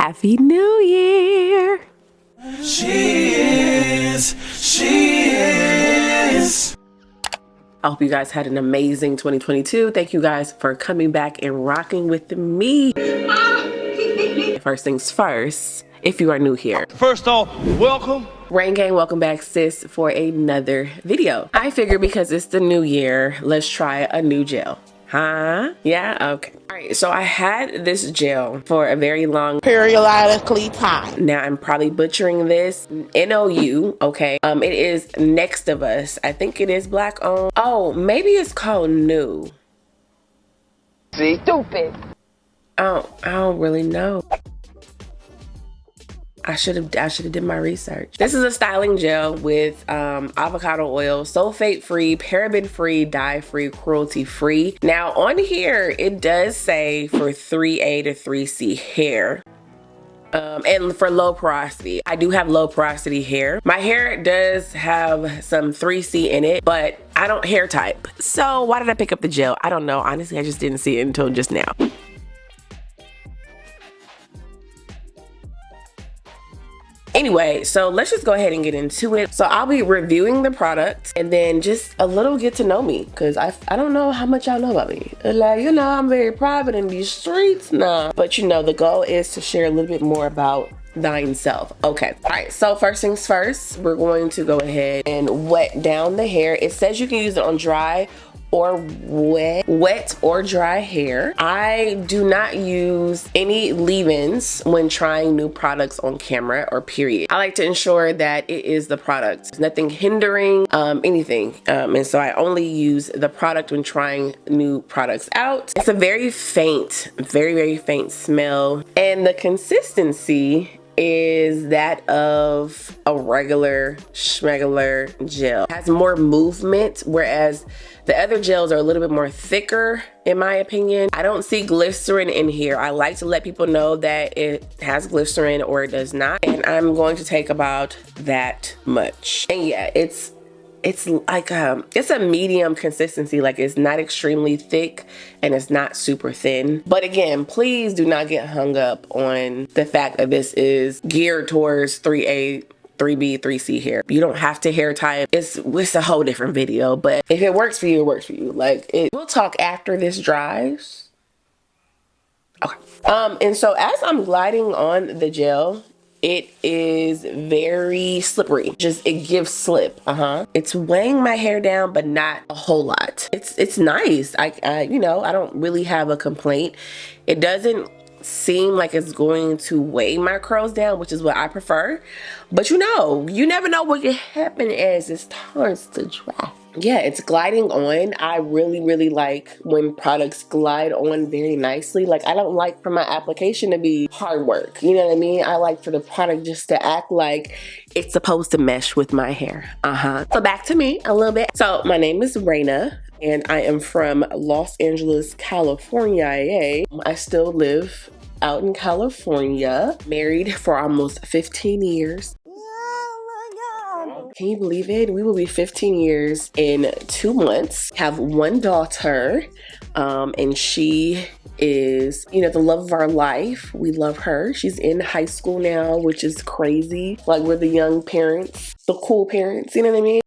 Happy New Year! She is. I hope you guys had an amazing 2022. Thank you guys for coming back and rocking with me. First things first, if you are new here. First off, welcome. Rain Gang, welcome back, sis, for another video. I figure because it's the new year, let's try a new gel. Huh? Yeah? Okay. All right, so I had this gel for a very long periodically time. Now I'm probably butchering this. NOU, okay. It is Next of Us. I think it is black owned. Oh, maybe it's called New. See? Stupid. I don't really know. I should have did my research. This is a styling gel with avocado oil, sulfate free, paraben free, dye free, cruelty free. Now on here, it does say for 3A to 3C hair. And for low porosity. I do have low porosity hair. My hair does have some 3C in it, but I don't hair type. So why did I pick up the gel? I don't know. Honestly, I just didn't see it until just now. Anyway, so let's just go ahead and get into it. So I'll be reviewing the product and then just a little get to know me, because I don't know how much y'all know about me. Like, you know, I'm very private in these streets now. But you know, the goal is to share a little bit more about thine self. Okay, all right, so first things first, we're going to go ahead and wet down the hair. It says you can use it on dry or wet or dry hair. I do not use any leave-ins when trying new products on camera or period. I like to ensure that it is the product. There's nothing hindering anything. And so I only use the product when trying new products out. It's a very faint, very faint smell. And the consistency is that of a regular schmegular gel. It has more movement, whereas the other gels are a little bit more thicker, in my opinion. I don't see glycerin in here. I like to let people know that it has glycerin or it does not. And I'm going to take about that much. And yeah, it's like it's a medium consistency. Like, it's not extremely thick and it's not super thin. But again, please do not get hung up on the fact that this is geared towards 3A, 3B, 3C hair. You don't have to hair type. It's a whole different video, but if it works for you, it works for you. Like, we'll talk after this dries. Okay. And so as I'm gliding on the gel, it is very slippery. Just, it gives slip. It's weighing my hair down, but not a whole lot. It's nice. I you know, I don't really have a complaint. It doesn't seem like it's going to weigh my curls down, which is what I prefer. But you know, you never know what can happen as it starts to dry. Yeah, it's gliding on. I really like when products glide on very nicely. Like, I don't like for my application to be hard work. You know what I mean? I like for the product just to act like it's supposed to mesh with my hair. So back to me a little bit. So my name is Rayna, and I am from Los Angeles, California. I still live out in California, married for almost 15 years. Can you believe it? We will be 15 years in 2 months. Have one daughter, and she is, you know, the love of our life. We love her. She's in high school now, which is crazy. Like, we're the young parents, the cool parents, you know what I mean?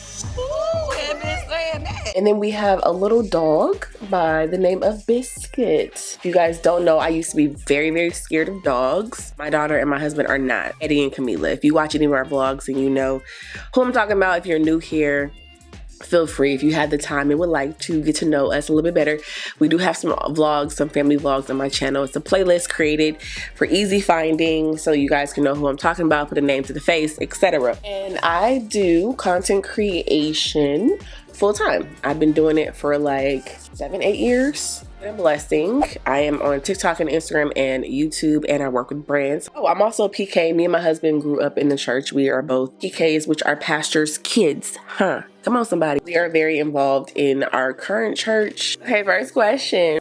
And then we have a little dog by the name of Biscuit. If you guys don't know, I used to be very scared of dogs. My daughter and my husband are not. Eddie and Camila. If you watch any of our vlogs and you know who I'm talking about, if you're new here, feel free, if you had the time and would like to get to know us a little bit better. We do have some vlogs, some family vlogs on my channel. It's a playlist created for easy finding, so you guys can know who I'm talking about, put a name to the face, etc. And I do content creation full time. I've been doing it for like 7-8 years. A blessing. I am on TikTok and Instagram and YouTube, and I work with brands. Oh, I'm also a PK. Me and my husband grew up in the church. We are both PKs, which are pastors' kids. Come on, somebody. We are very involved in our current church. Okay, first question.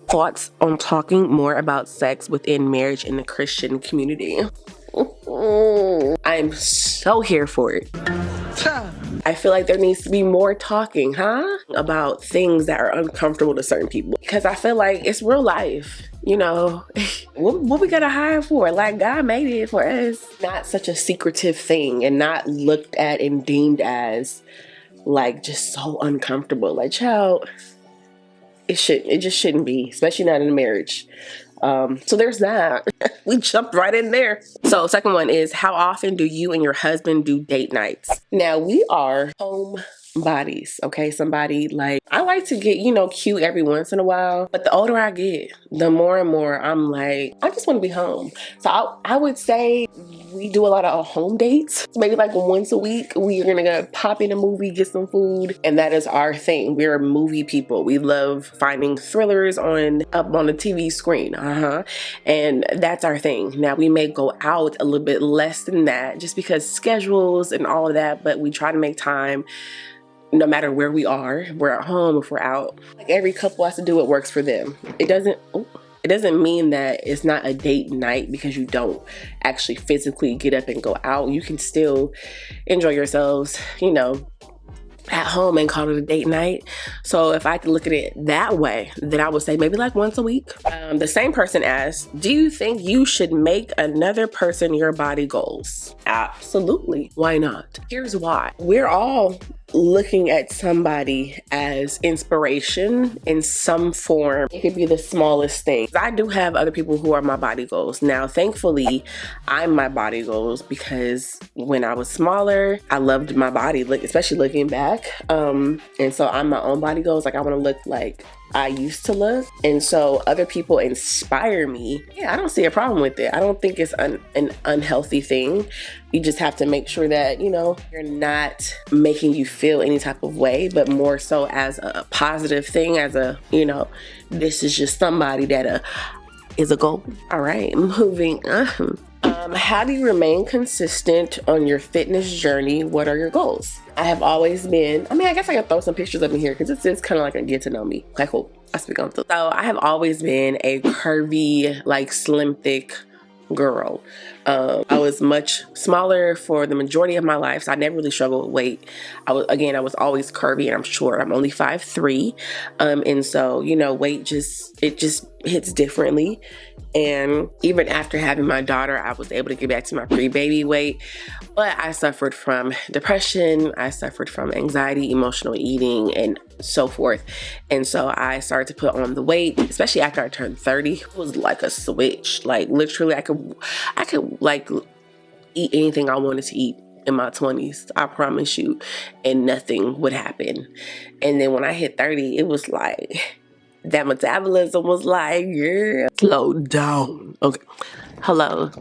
Thoughts on talking more about sex within marriage in the Christian community? I'm so here for it. I feel like there needs to be more talking, about things that are uncomfortable to certain people. Because I feel like it's real life. you know, what we gotta hire for? Like, God made it for us. Not such a secretive thing, and not looked at and deemed as like just so uncomfortable. Like, child, it just shouldn't be, especially not in a marriage. So there's that. We jumped right in there. So second one is, how often do you and your husband do date nights? Now, we are home bodies, okay? Somebody like, I like to get, you know, cute every once in a while, but the older I get, the more and more I'm like, I just want to be home. So I would say we do a lot of home dates. Maybe like once a week, we are gonna go pop in a movie, get some food, and that is our thing. We're movie people. We love finding thrillers up on the TV screen, and that's our thing. Now, we may go out a little bit less than that just because schedules and all of that, but we try to make time no matter where we are. If we're at home, if we're out. Like, every couple has to do what works for them. It doesn't mean that it's not a date night because you don't actually physically get up and go out. You can still enjoy yourselves, you know, at home and call it a date night. So if I had to look at it that way, then I would say maybe like once a week. The same person asked, do you think you should make another person your body goals? Absolutely. Why not? Here's why. We're all looking at somebody as inspiration in some form. It could be the smallest thing. I do have other people who are my body goals. Now, thankfully, I'm my body goals because when I was smaller, I loved my body, especially looking back. And so I'm my own body goals. Like, I want to look like I used to look. And so other people inspire me. Yeah, I don't see a problem with it. I don't think it's an unhealthy thing. You just have to make sure that, you know, you're not making you feel any type of way, but more so as a positive thing, as a, you know, this is just somebody that is a goal. All right, moving on. How do you remain consistent on your fitness journey? What are your goals? I have always been, I guess I can throw some pictures up in here because it's kind of like a get to know me. Okay, cool. I speak on this. So I have always been a curvy, like slim, thick girl. I was much smaller for the majority of my life, so I never really struggled with weight. I was always curvy, and I'm short. I'm only 5'3", and so, you know, weight just hits differently. And even after having my daughter, I was able to get back to my pre-baby weight, but I suffered from depression, I suffered from anxiety, emotional eating, and so forth. And so I started to put on the weight, especially after I turned 30. It was like a switch. Like, literally, I could like eat anything I wanted to eat in my 20s, I promise you, and nothing would happen. And then when I hit 30, it was like, that metabolism was like, girl, slow down. Okay, hello.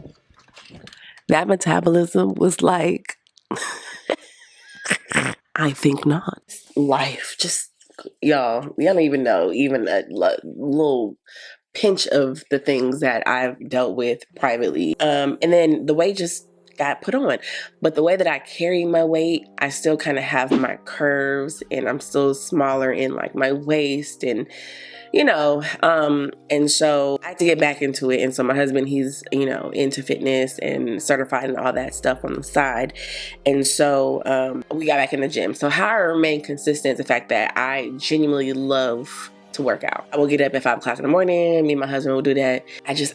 That metabolism was like, I think not. Life, just, y'all don't even know, even a little pinch of the things that I've dealt with privately. And then the weight just got put on. But the way that I carry my weight, I still kind of have my curves, and I'm still smaller in like my waist, and you know, and so I had to get back into it. And so my husband, he's, you know, into fitness and certified and all that stuff on the side. And so we got back in the gym. So how I remain consistent is the fact that I genuinely love to work out. I will get up at 5 o'clock in the morning. Me and my husband will do that.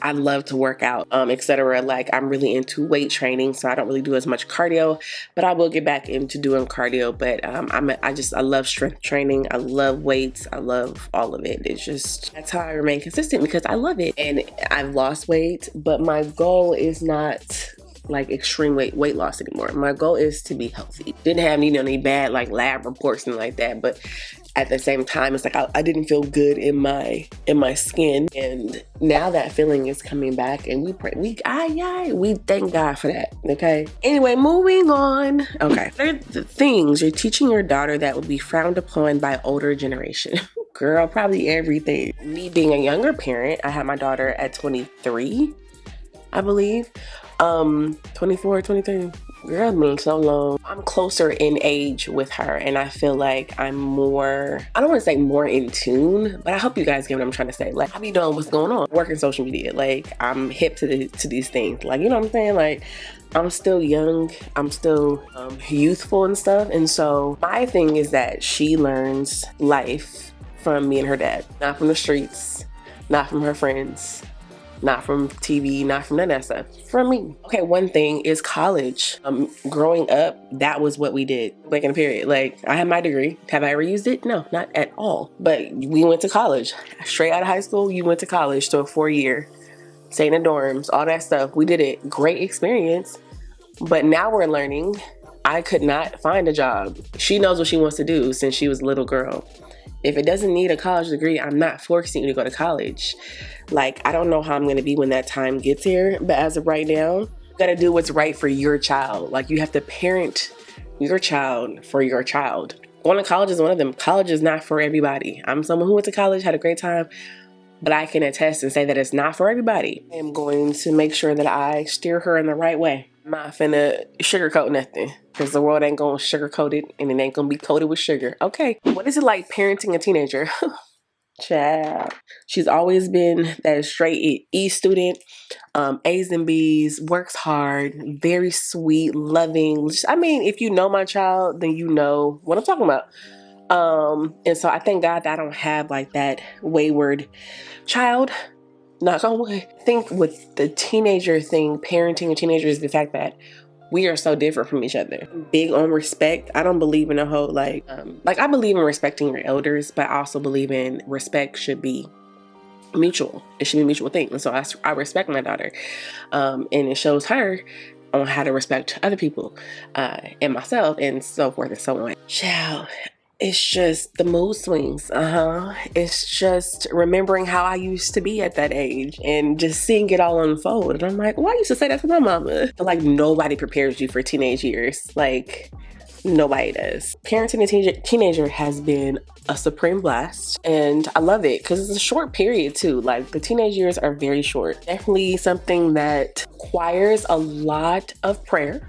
I love to work out, etc. Like, I'm really into weight training, so I don't really do as much cardio, but I will get back into doing cardio. But I love strength training. I love weights. I love all of it. It's just, that's how I remain consistent, because I love it. And I've lost weight, but my goal is not like extreme weight loss anymore. My goal is to be healthy. Didn't have any bad like lab reports and like that, but at the same time, it's like I didn't feel good in my skin, and now that feeling is coming back, and we pray, we thank God for that. Okay. Anyway, moving on. Okay, there are the things you're teaching your daughter that would be frowned upon by older generation. Girl, probably everything. Me being a younger parent, I had my daughter at 23, I believe. 24, 23. Girl, it's been so long. I'm closer in age with her, and I feel like I'm more, I don't want to say more in tune, but I hope you guys get what I'm trying to say. Like, I be knowing what's going on. Working social media. Like, I'm hip to these things. Like, you know what I'm saying? Like, I'm still young. I'm still youthful and stuff. And so my thing is that she learns life from me and her dad, not from the streets, not from her friends, not from TV, not from none of that stuff. From me. Okay, one thing is college. Growing up, that was what we did. Like in a period. Like, I had my degree. Have I ever used it? No, not at all. But we went to college. Straight out of high school, you went to college to a 4-year. Staying in dorms, all that stuff. We did it. Great experience. But now we're learning. I could not find a job. She knows what she wants to do since she was a little girl. If it doesn't need a college degree, I'm not forcing you to go to college. Like, I don't know how I'm going to be when that time gets here, but as of right now, you got to do what's right for your child. Like, you have to parent your child for your child. Going to college is one of them. College is not for everybody. I'm someone who went to college, had a great time, but I can attest and say that it's not for everybody. I'm going to make sure that I steer her in the right way. I'm not finna sugarcoat nothing, because the world ain't gonna sugarcoat it, and it ain't gonna be coated with sugar. Okay, what is it like parenting a teenager? Child. She's always been that straight E student, A's and B's, works hard, very sweet, loving. I mean, if you know my child, then you know what I'm talking about. And so I thank God that I don't have like that wayward child. Knock on wood. I think with the teenager thing, parenting a teenager, is the fact that we are so different from each other. Big on respect. I don't believe in a whole like I believe in respecting your elders, but I also believe in respect should be mutual. It should be a mutual thing. And so I respect my daughter, and it shows her on how to respect other people, and myself, and so forth and so on. Child. It's just the mood swings. It's just remembering how I used to be at that age and just seeing it all unfold. And I'm like, well, I used to say that to my mama. Like, nobody prepares you for teenage years. Like, nobody does. Parenting a teenager has been a supreme blast, and I love it because it's a short period too. Like, the teenage years are very short. Definitely something that requires a lot of prayer.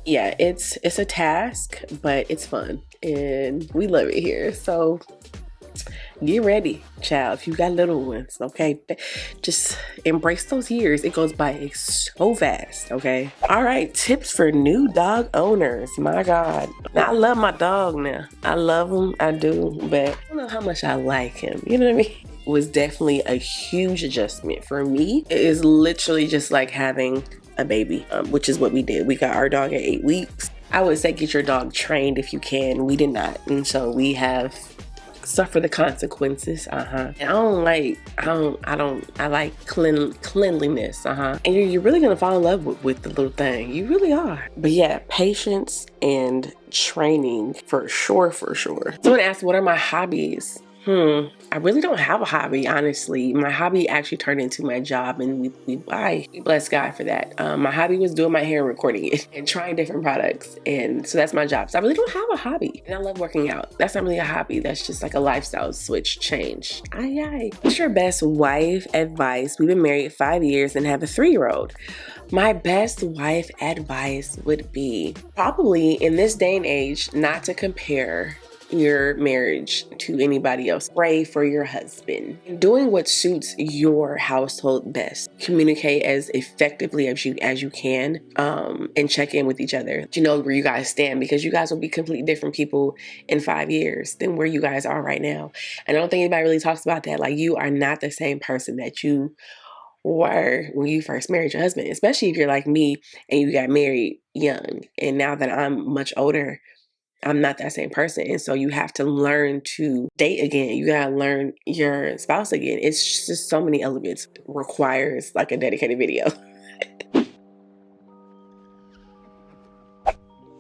Yeah, it's a task, but it's fun. And we love it here. So get ready, child. If you got little ones, okay, just embrace those years. It goes by so fast, okay? All right, tips for new dog owners. My God. Now, I love my dog now. I love him, I do, but I don't know how much I like him. You know what I mean? It was definitely a huge adjustment for me. It is literally just like having a baby, which is what we did. We got our dog at 8 weeks. I would say get your dog trained if you can. We did not. And so we have suffered the consequences. And I like cleanliness. And you're really going to fall in love with the little thing. You really are. But yeah, patience and training for sure. Someone asked, what are my hobbies? I really don't have a hobby, honestly. My hobby actually turned into my job, and we bless God for that. My hobby was doing my hair and recording it and trying different products. And so that's my job. So I really don't have a hobby. And I love working out. That's not really a hobby. That's just like a lifestyle switch change. What's your best wife advice? We've been married 5 years and have a 3-year-old. My best wife advice would be probably in this day and age, not to compare your marriage to anybody else. Pray for your husband. Doing what suits your household best. Communicate as effectively as you can, and check in with each other. You know where you guys stand, because you guys will be completely different people in 5 years than where you guys are right now. And I don't think anybody really talks about that. Like, you are not the same person that you were when you first married your husband, especially if you're like me and you got married young. And now that I'm much older, I'm not that same person. And so you have to learn to date again. You got to learn your spouse again. It's just so many elements. It requires like a dedicated video.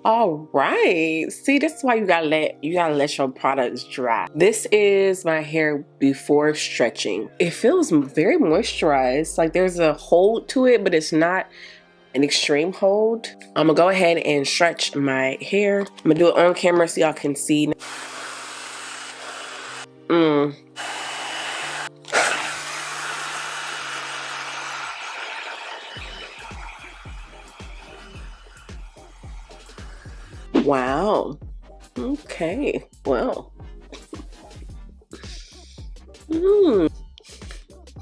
All right. See, this is why you gotta let your products dry. This is my hair before stretching. It feels very moisturized. Like there's a hold to it, but it's not an extreme hold. I'm gonna go ahead and stretch my hair. I'm gonna do it on camera so y'all can see. Wow. Okay. Well.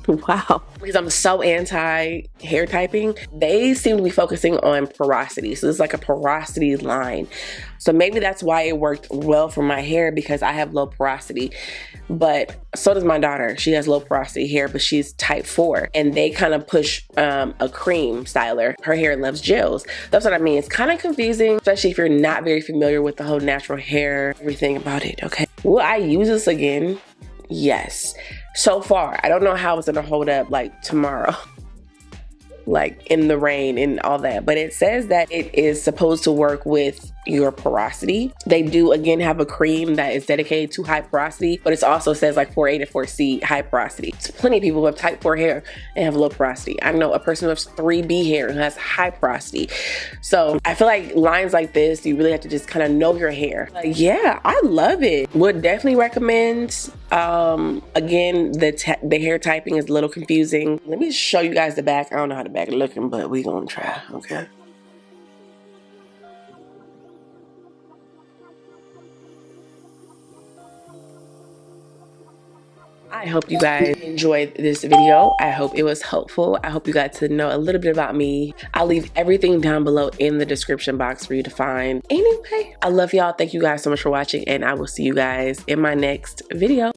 Wow. Because I'm so anti hair typing, they seem to be focusing on porosity. So it's like a porosity line. So maybe that's why it worked well for my hair, because I have low porosity. But so does my daughter. She has low porosity hair, but she's type 4. And they kind of push a cream styler. Her hair loves gels. That's what I mean. It's kind of confusing, especially if you're not very familiar with the whole natural hair, everything about it, okay? Will I use this again? Yes. So far, I don't know how it's gonna hold up like tomorrow, like in the rain and all that, but it says that it is supposed to work with your porosity. They do again have a cream that is dedicated to high porosity, but it also says like 4A to 4C high porosity. So plenty of people who have type 4 hair and have low porosity. I know a person who has 3B hair who has high porosity. So I feel like lines like this, you really have to just kind of know your hair. Yeah, I love it. Would definitely recommend. Again, the hair typing is a little confusing. Let me show you guys the back. I don't know how the back is looking, but we gonna try, okay? I hope you guys enjoyed this video. I hope it was helpful. I hope you got to know a little bit about me. I'll leave everything down below in the description box for you to find. Anyway, I love y'all. Thank you guys so much for watching, and I will see you guys in my next video.